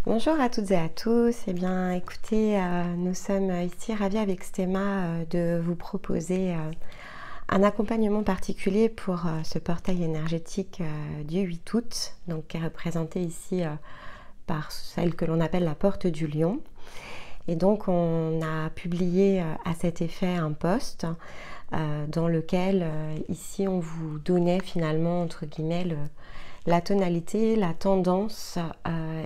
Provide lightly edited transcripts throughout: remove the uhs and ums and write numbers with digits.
Bonjour à toutes et à tous. Eh bien, écoutez, nous sommes ici ravis avec Stéma de vous proposer un accompagnement particulier pour ce portail énergétique du 8 août, donc qui est représenté ici par celle que l'on appelle la porte du lion. Et donc, on a publié à cet effet un post dans lequel, ici, on vous donnait finalement, entre guillemets, la tonalité, la tendance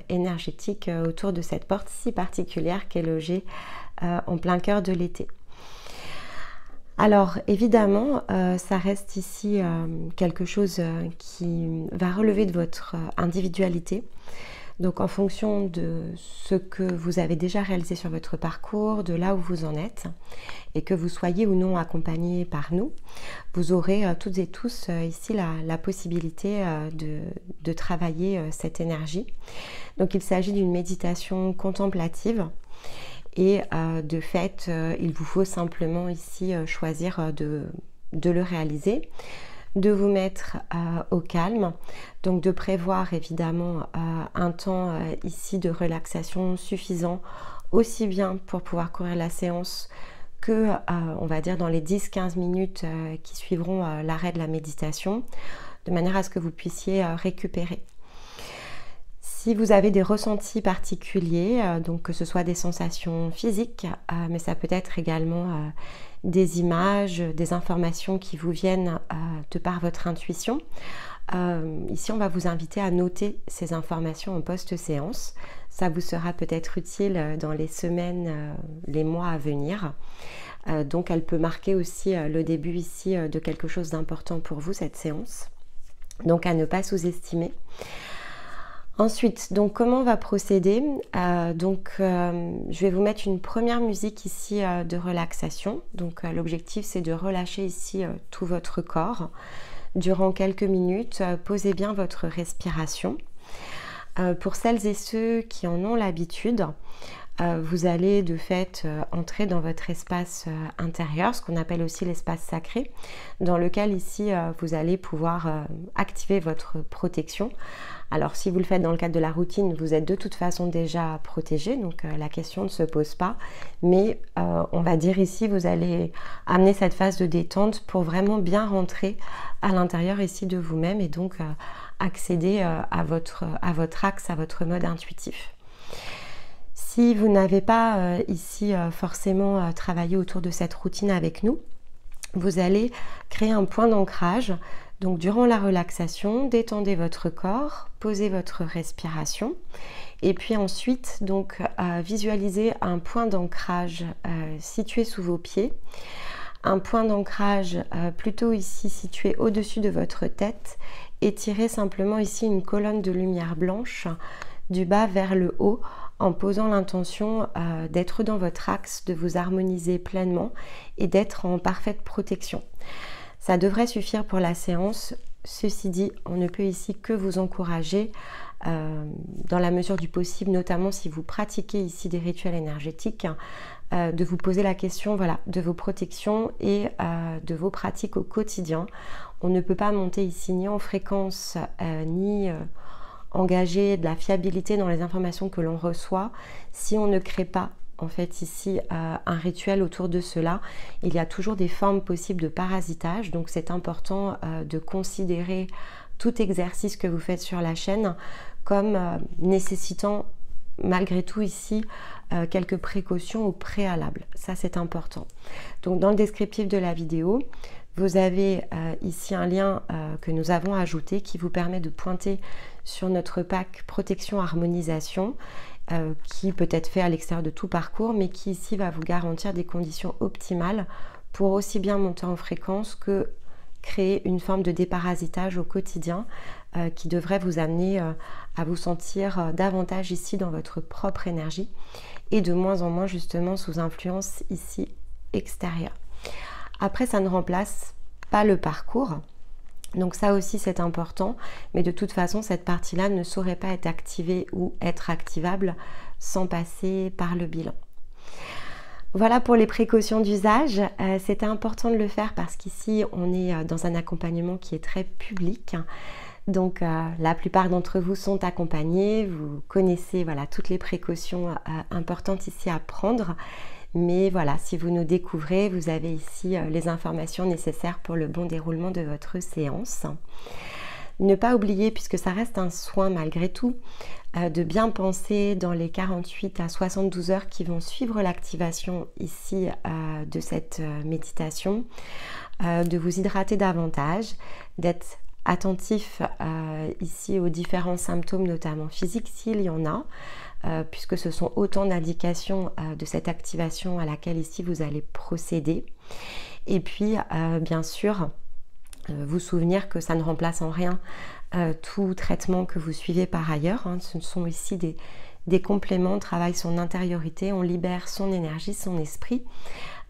énergétique autour de cette porte si particulière qui est logée en plein cœur de l'été. Alors évidemment, ça reste ici quelque chose qui va relever de votre individualité. Donc en fonction de ce que vous avez déjà réalisé sur votre parcours, de là où vous en êtes, et que vous soyez ou non accompagné par nous, vous aurez toutes et tous ici la possibilité de travailler cette énergie. Donc il s'agit d'une méditation contemplative et de fait, il vous faut simplement ici choisir de le réaliser, de vous mettre au calme, donc de prévoir évidemment un temps ici de relaxation suffisant, aussi bien pour pouvoir courir la séance que on va dire dans les 10-15 minutes qui suivront l'arrêt de la méditation, de manière à ce que vous puissiez récupérer. Si vous avez des ressentis particuliers, donc que ce soit des sensations physiques, mais ça peut être également des images, des informations qui vous viennent de par votre intuition. Ici, on va vous inviter à noter ces informations en post-séance. Ça vous sera peut-être utile dans les semaines, les mois à venir. Donc, elle peut marquer aussi le début ici de quelque chose d'important pour vous, cette séance. Donc, à ne pas sous-estimer. Ensuite, donc comment on va procéder? Je vais vous mettre une première musique ici de relaxation. Donc l'objectif c'est de relâcher ici tout votre corps. Durant quelques minutes, posez bien votre respiration. Pour celles et ceux qui en ont l'habitude, vous allez de fait entrer dans votre espace intérieur, ce qu'on appelle aussi l'espace sacré, dans lequel ici vous allez pouvoir activer votre protection. Alors si vous le faites dans le cadre de la routine, vous êtes de toute façon déjà protégé, donc la question ne se pose pas. Mais on va dire ici, vous allez amener cette phase de détente pour vraiment bien rentrer à l'intérieur ici de vous-même et donc accéder à votre axe, à votre mode intuitif. Si vous n'avez pas ici forcément travaillé autour de cette routine avec nous, vous allez créer un point d'ancrage. Donc durant la relaxation, détendez votre corps, posez votre respiration et puis ensuite donc visualisez un point d'ancrage situé sous vos pieds. Un point d'ancrage plutôt ici situé au-dessus de votre tête et tirez simplement ici une colonne de lumière blanche du bas vers le haut en posant l'intention d'être dans votre axe, de vous harmoniser pleinement et d'être en parfaite protection. Ça devrait suffire pour la séance. Ceci dit, on ne peut ici que vous encourager dans la mesure du possible, notamment si vous pratiquez ici des rituels énergétiques, de vous poser la question de vos protections et de vos pratiques au quotidien. On ne peut pas monter ici ni en fréquence ni engager de la fiabilité dans les informations que l'on reçoit si on ne crée pas en fait ici un rituel autour de cela. Il y a toujours des formes possibles de parasitage, donc c'est important de considérer tout exercice que vous faites sur la chaîne comme nécessitant malgré tout ici quelques précautions au préalable. Ça c'est important. Donc dans le descriptif de la vidéo, vous avez ici un lien que nous avons ajouté qui vous permet de pointer sur notre pack protection harmonisation qui peut être fait à l'extérieur de tout parcours mais qui ici va vous garantir des conditions optimales pour aussi bien monter en fréquence que créer une forme de déparasitage au quotidien qui devrait vous amener à vous sentir davantage ici dans votre propre énergie et de moins en moins justement sous influence ici extérieure. Après, ça ne remplace pas le parcours, donc ça aussi c'est important, mais de toute façon cette partie-là ne saurait pas être activée ou être activable sans passer par le bilan. Voilà pour les précautions d'usage. C'était important de le faire parce qu'ici on est dans un accompagnement qui est très public. Donc la plupart d'entre vous sont accompagnés, vous connaissez voilà, toutes les précautions importantes ici à prendre. Mais voilà, si vous nous découvrez, vous avez ici les informations nécessaires pour le bon déroulement de votre séance. Ne pas oublier, puisque ça reste un soin malgré tout, de bien penser dans les 48 à 72 heures qui vont suivre l'activation ici de cette méditation, de vous hydrater davantage, d'être attentif ici aux différents symptômes, notamment physiques s'il y en a, puisque ce sont autant d'indications de cette activation à laquelle ici vous allez procéder. Et puis bien sûr, vous souvenir que ça ne remplace en rien tout traitement que vous suivez par ailleurs. Ce sont ici des compléments, on travaille son intériorité, on libère son énergie, son esprit.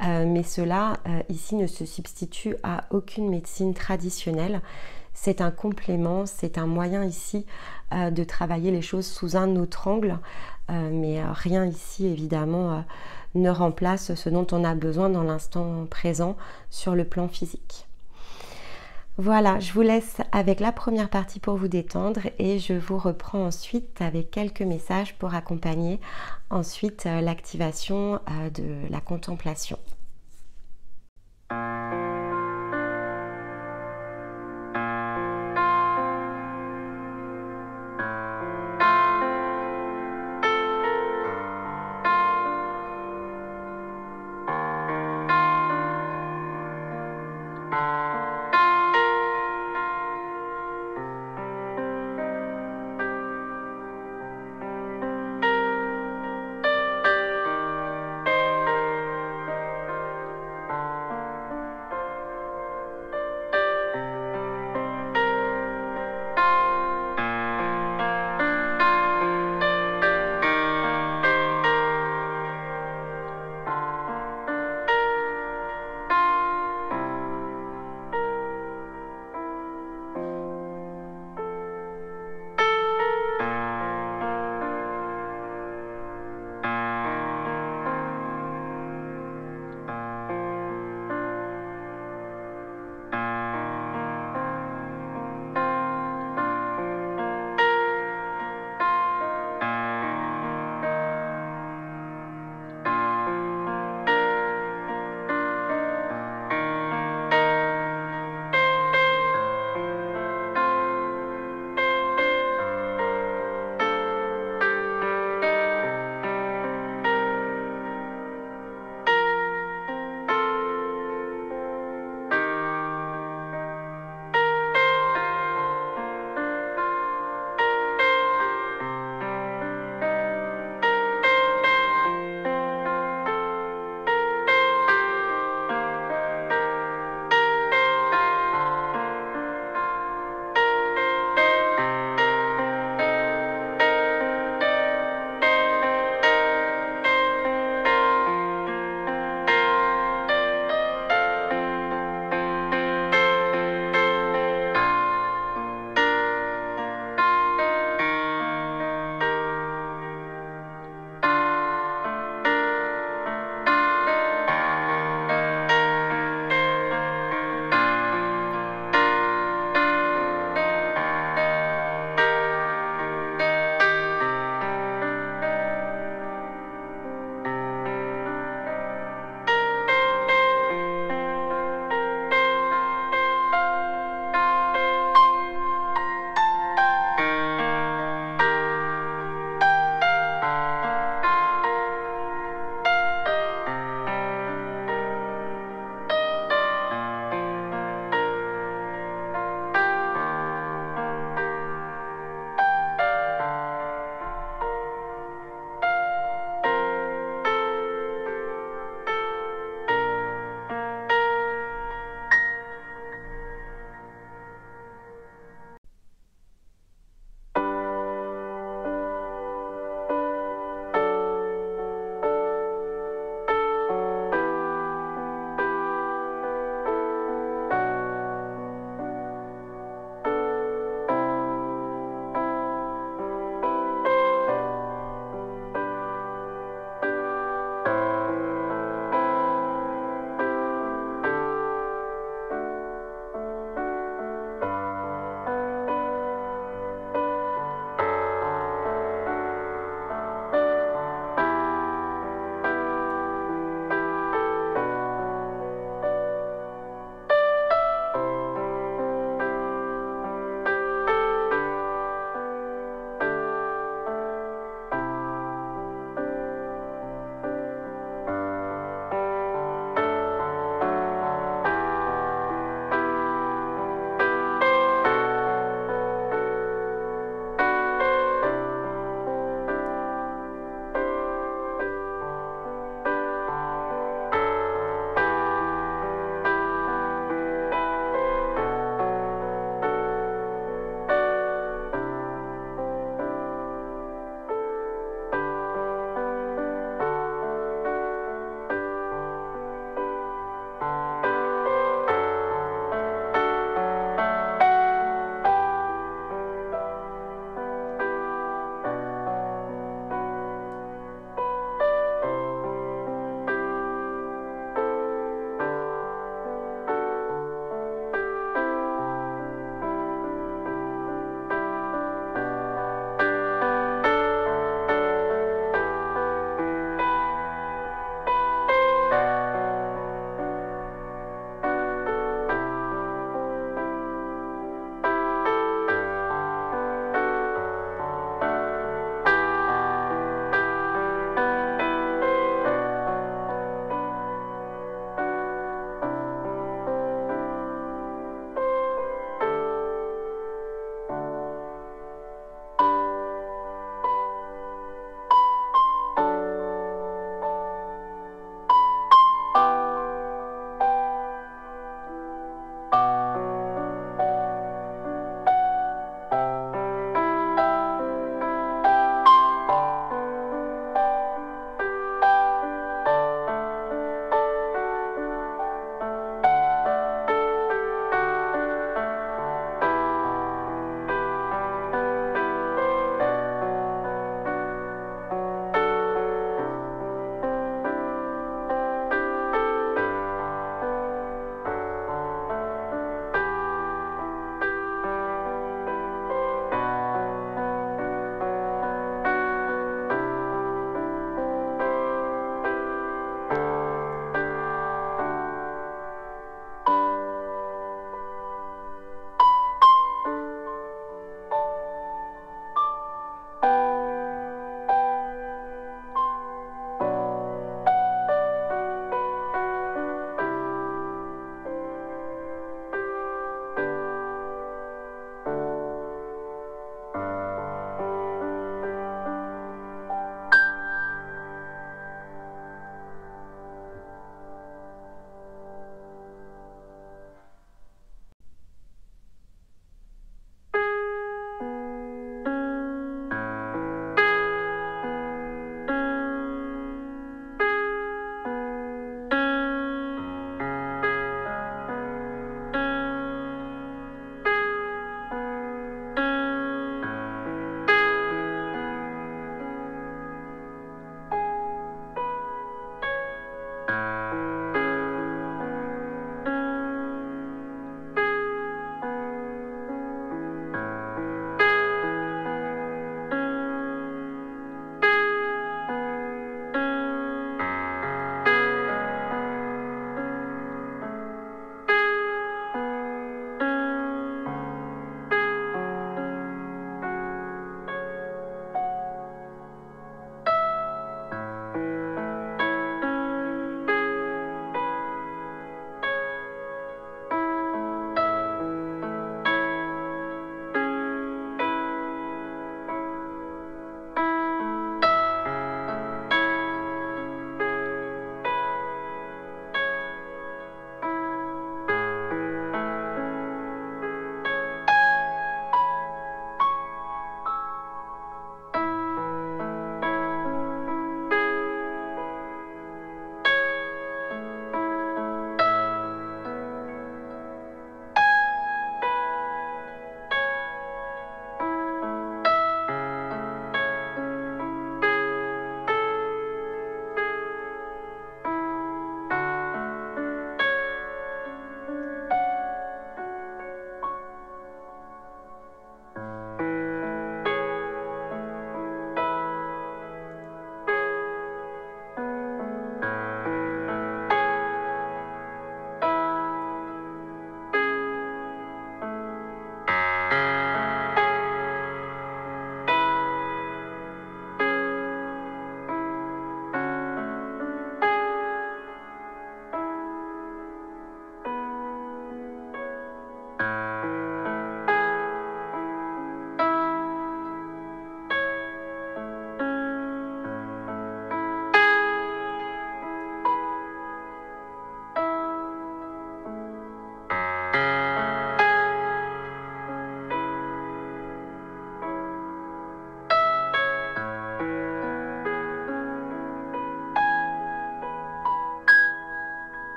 Mais cela ici ne se substitue à aucune médecine traditionnelle. C'est un complément, c'est un moyen ici de travailler les choses sous un autre angle, mais rien ici évidemment ne remplace ce dont on a besoin dans l'instant présent sur le plan physique. Voilà, je vous laisse avec la première partie pour vous détendre et je vous reprends ensuite avec quelques messages pour accompagner ensuite l'activation de la contemplation.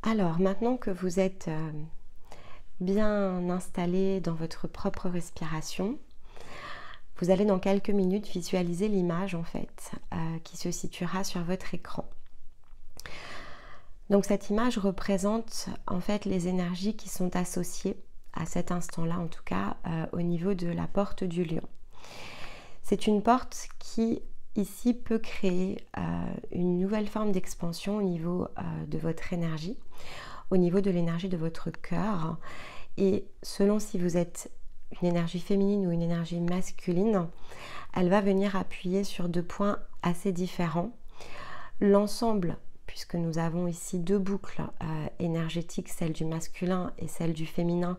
Alors, maintenant que vous êtes bien installé dans votre propre respiration, vous allez dans quelques minutes visualiser l'image en fait qui se situera sur votre écran. Donc cette image représente en fait les énergies qui sont associées à cet instant-là, en tout cas au niveau de la porte du lion. C'est une porte qui ici peut créer une nouvelle forme d'expansion au niveau de votre énergie, au niveau de l'énergie de votre cœur. Et selon si vous êtes une énergie féminine ou une énergie masculine, elle va venir appuyer sur deux points assez différents. L'ensemble, puisque nous avons ici deux boucles énergétiques, celle du masculin et celle du féminin,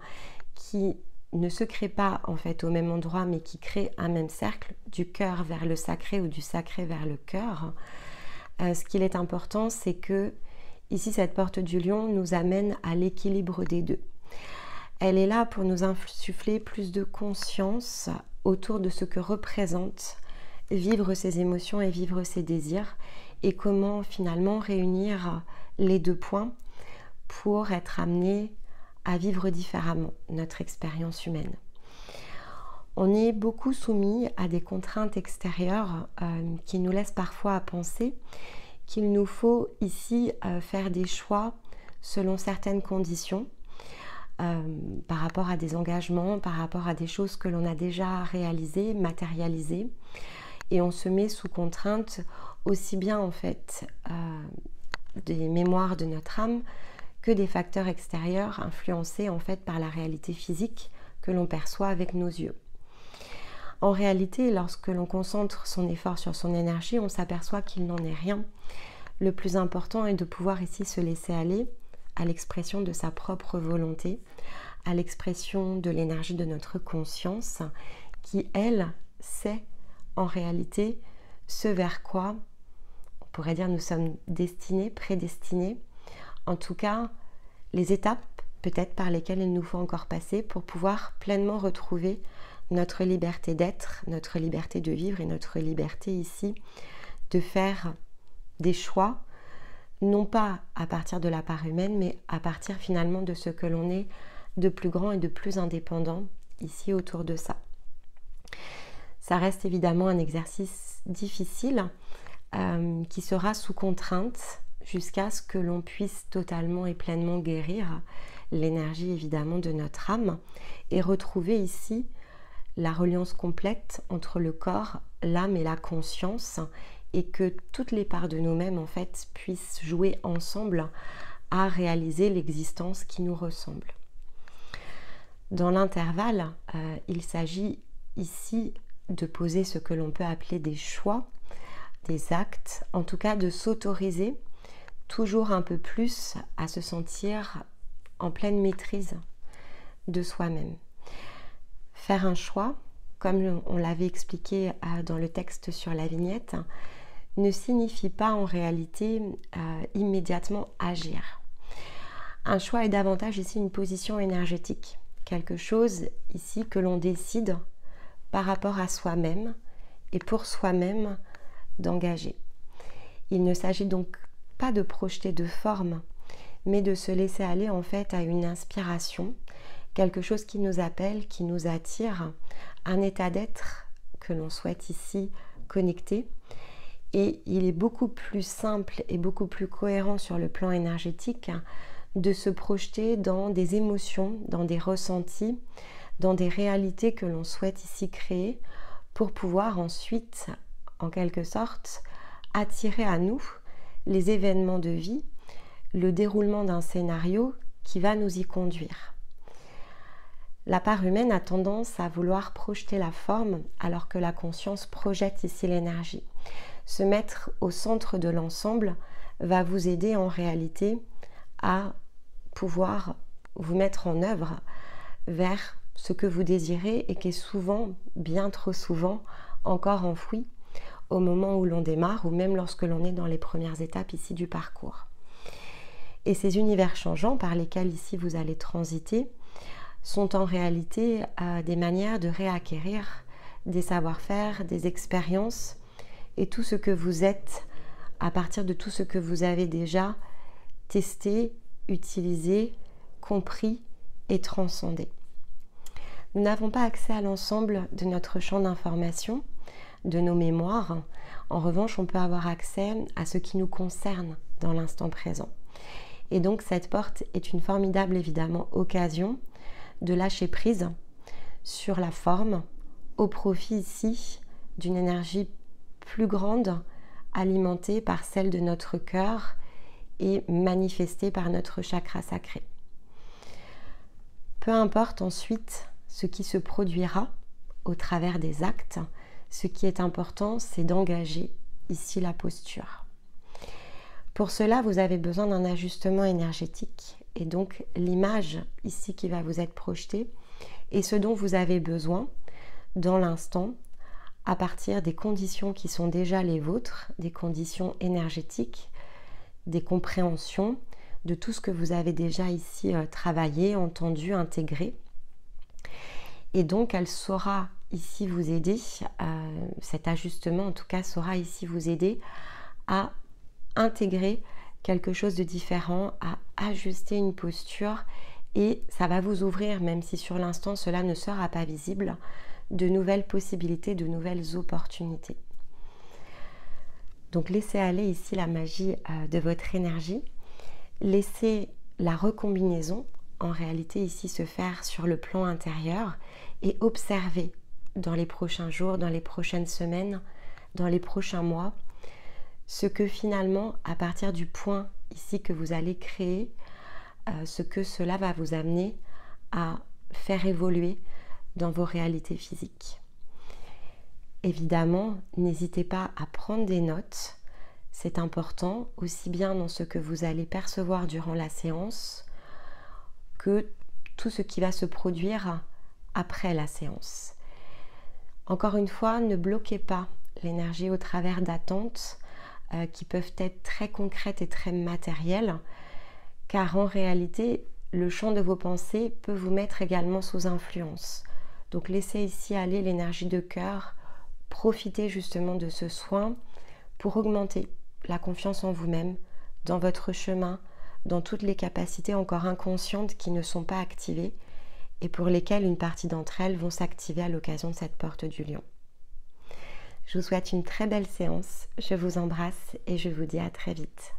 qui ne se créent pas en fait au même endroit, mais qui créent un même cercle, du cœur vers le sacré ou du sacré vers le cœur. Ce qu'il est important, c'est que ici, cette porte du lion nous amène à l'équilibre des deux. Elle est là pour nous insuffler plus de conscience autour de ce que représente vivre ses émotions et vivre ses désirs, et comment finalement réunir les deux points pour être amené à vivre différemment notre expérience humaine. On est beaucoup soumis à des contraintes extérieures qui nous laissent parfois à penser qu'il nous faut ici faire des choix selon certaines conditions, par rapport à des engagements, par rapport à des choses que l'on a déjà réalisées, matérialisées, et on se met sous contrainte aussi bien en fait des mémoires de notre âme que des facteurs extérieurs influencés en fait par la réalité physique que l'on perçoit avec nos yeux. En réalité, lorsque l'on concentre son effort sur son énergie, on s'aperçoit qu'il n'en est rien. Le plus important est de pouvoir ici se laisser aller à l'expression de sa propre volonté, à l'expression de l'énergie de notre conscience qui, elle, sait en réalité ce vers quoi, on pourrait dire, nous sommes destinés, prédestinés, en tout cas les étapes peut-être par lesquelles il nous faut encore passer pour pouvoir pleinement retrouver notre liberté d'être, notre liberté de vivre et notre liberté ici de faire des choix, non pas à partir de la part humaine, mais à partir finalement de ce que l'on est de plus grand et de plus indépendant ici autour de ça. Ça reste évidemment un exercice difficile qui sera sous contrainte jusqu'à ce que l'on puisse totalement et pleinement guérir l'énergie évidemment de notre âme et retrouver ici la reliance complète entre le corps, l'âme et la conscience, et que toutes les parts de nous-mêmes en fait puissent jouer ensemble à réaliser l'existence qui nous ressemble. Dans l'intervalle, il s'agit ici de poser ce que l'on peut appeler des choix, des actes, en tout cas de s'autoriser toujours un peu plus à se sentir en pleine maîtrise de soi-même. Faire un choix, comme on l'avait expliqué dans le texte sur la vignette, ne signifie pas en réalité immédiatement agir. Un choix est davantage ici une position énergétique, quelque chose ici que l'on décide par rapport à soi-même et pour soi-même d'engager. Il ne s'agit donc pas de projeter de forme, mais de se laisser aller en fait à une inspiration, quelque chose qui nous appelle, qui nous attire, un état d'être que l'on souhaite ici connecter. Et il est beaucoup plus simple et beaucoup plus cohérent sur le plan énergétique de se projeter dans des émotions, dans des ressentis, dans des réalités que l'on souhaite ici créer pour pouvoir ensuite, en quelque sorte, attirer à nous les événements de vie, le déroulement d'un scénario qui va nous y conduire. La part humaine a tendance à vouloir projeter la forme alors que la conscience projette ici l'énergie. Se mettre au centre de l'ensemble va vous aider en réalité à pouvoir vous mettre en œuvre vers ce que vous désirez et qui est souvent, bien trop souvent, encore enfoui au moment où l'on démarre ou même lorsque l'on est dans les premières étapes ici du parcours. Et ces univers changeants par lesquels ici vous allez transiter sont en réalité des manières de réacquérir des savoir-faire, des expériences et tout ce que vous êtes à partir de tout ce que vous avez déjà testé, utilisé, compris et transcendé. Nous n'avons pas accès à l'ensemble de notre champ d'information, de nos mémoires. En revanche, on peut avoir accès à ce qui nous concerne dans l'instant présent. Et donc cette porte est une formidable, évidemment, occasion de lâcher prise sur la forme au profit ici d'une énergie plus grande, alimentée par celle de notre cœur et manifestée par notre chakra sacré. Peu importe ensuite ce qui se produira au travers des actes, ce qui est important, c'est d'engager ici la posture. Pour cela, vous avez besoin d'un ajustement énergétique et donc l'image ici qui va vous être projetée est ce dont vous avez besoin dans l'instant à partir des conditions qui sont déjà les vôtres, des conditions énergétiques, des compréhensions de tout ce que vous avez déjà ici travaillé, entendu, intégré. Et donc elle saura ici vous aider, cet ajustement en tout cas saura ici vous aider à intégrer quelque chose de différent, à ajuster une posture et ça va vous ouvrir, même si sur l'instant cela ne sera pas visible, de nouvelles possibilités, de nouvelles opportunités. Donc laissez aller ici la magie de votre énergie, laissez la recombinaison en réalité ici se faire sur le plan intérieur et observez dans les prochains jours, dans les prochaines semaines, dans les prochains mois, ce que finalement, à partir du point ici que vous allez créer, ce que cela va vous amener à faire évoluer dans vos réalités physiques. Évidemment, n'hésitez pas à prendre des notes, c'est important, aussi bien dans ce que vous allez percevoir durant la séance que tout ce qui va se produire après la séance. Encore une fois, ne bloquez pas l'énergie au travers d'attentes qui peuvent être très concrètes et très matérielles, car en réalité, le champ de vos pensées peut vous mettre également sous influence. Donc laissez ici aller l'énergie de cœur, profitez justement de ce soin pour augmenter la confiance en vous-même, dans votre chemin, dans toutes les capacités encore inconscientes qui ne sont pas activées et pour lesquelles une partie d'entre elles vont s'activer à l'occasion de cette porte du lion. Je vous souhaite une très belle séance, je vous embrasse et je vous dis à très vite.